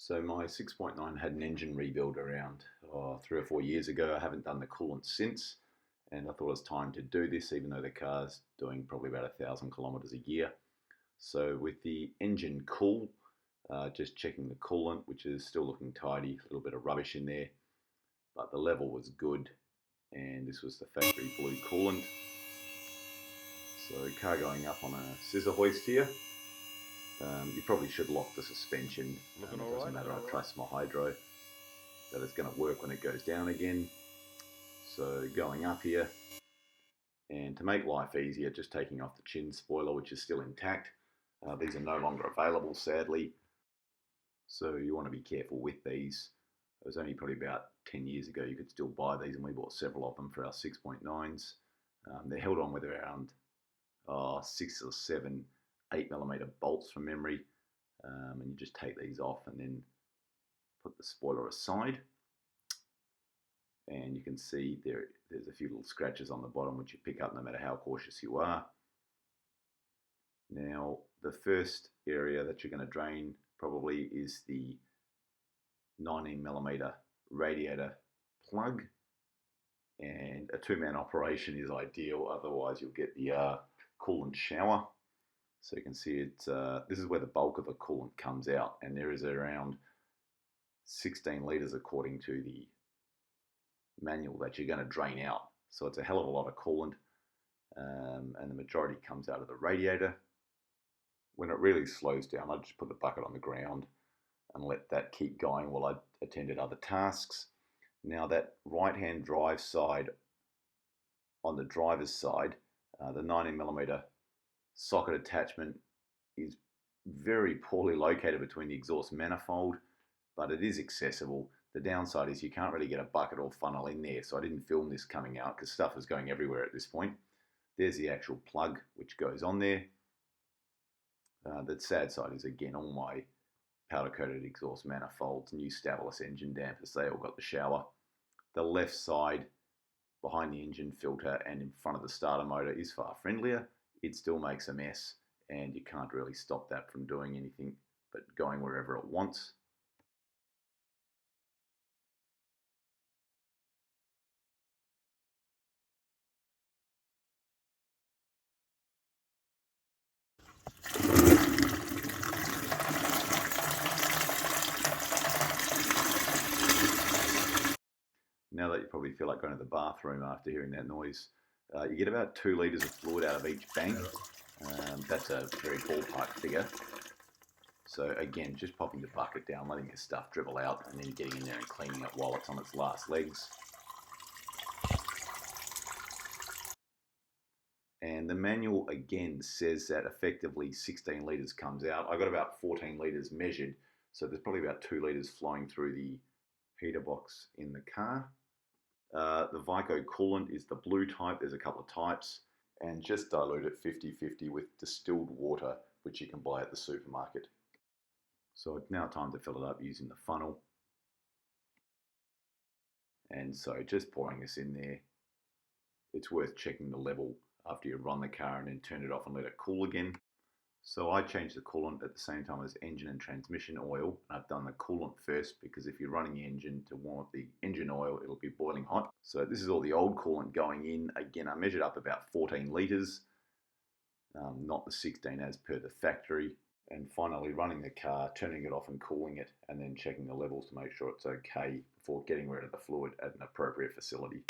So my 6.9 had an engine rebuild around 3 or 4 years ago. I haven't done the coolant since, and I thought it was time to do this, even though the car's doing probably about 1,000 kilometres a year. So with the engine cool, just checking the coolant, which is still looking tidy, a little bit of rubbish in there, but the level was good, and this was the factory blue coolant. So car going up on a scissor hoist here. You probably should lock the suspension. It doesn't matter, I trust my hydro that it's going to work when it goes down again. So going up here, and to make life easier, just taking off the chin spoiler, which is still intact. These are no longer available, sadly, so you want to be careful with these. It was only probably about 10 years ago you could still buy these, and we bought several of them for our 6.9s. They're held on with around 6 or 7 8mm bolts from memory, and you just take these off and then put the spoiler aside, and you can see there's a few little scratches on the bottom which you pick up no matter how cautious you are. Now the first area that you're going to drain probably is the 19mm radiator plug, and a two-man operation is ideal, otherwise you'll get the coolant shower. So you can see this is where the bulk of the coolant comes out, and there is around 16 litres according to the manual that you're going to drain out. So it's a hell of a lot of coolant, and the majority comes out of the radiator. When it really slows down, I just put the bucket on the ground and let that keep going while I attended other tasks. Now that right-hand drive side, on the driver's side, the 19mm socket attachment is very poorly located between the exhaust manifold, but it is accessible. The downside is you can't really get a bucket or funnel in there, so I didn't film this coming out because stuff is going everywhere at this point. There's the actual plug which goes on there. The sad side is, again, all my powder-coated exhaust manifolds, new Stabilis engine dampers, they all got the shower. The left side, behind the engine filter and in front of the starter motor, is far friendlier. It still makes a mess, and you can't really stop that from doing anything but going wherever it wants. Now that you probably feel like going to the bathroom after hearing that noise, you get about 2 litres of fluid out of each bank. That's a very ballpark figure. So again, just popping the bucket down, letting your stuff dribble out, and then getting in there and cleaning it while it's on its last legs. And the manual again says that effectively 16 litres comes out. I got about 14 litres measured, so there's probably about 2 litres flowing through the heater box in the car. The vaico coolant is the blue type. There's a couple of types, and just dilute it 50-50 with distilled water, which you can buy at the supermarket. So it's now time to fill it up using the funnel. And so just pouring this in there. It's worth checking the level after you run the car and then turn it off and let it cool again. So I changed the coolant at the same time as engine and transmission oil. I've done the coolant first because if you're running the engine to warm up the engine oil, it'll be boiling hot. So this is all the old coolant going in. Again, I measured up about 14 litres, not the 16 as per the factory. And finally running the car, turning it off and cooling it, and then checking the levels to make sure it's okay before getting rid of the fluid at an appropriate facility.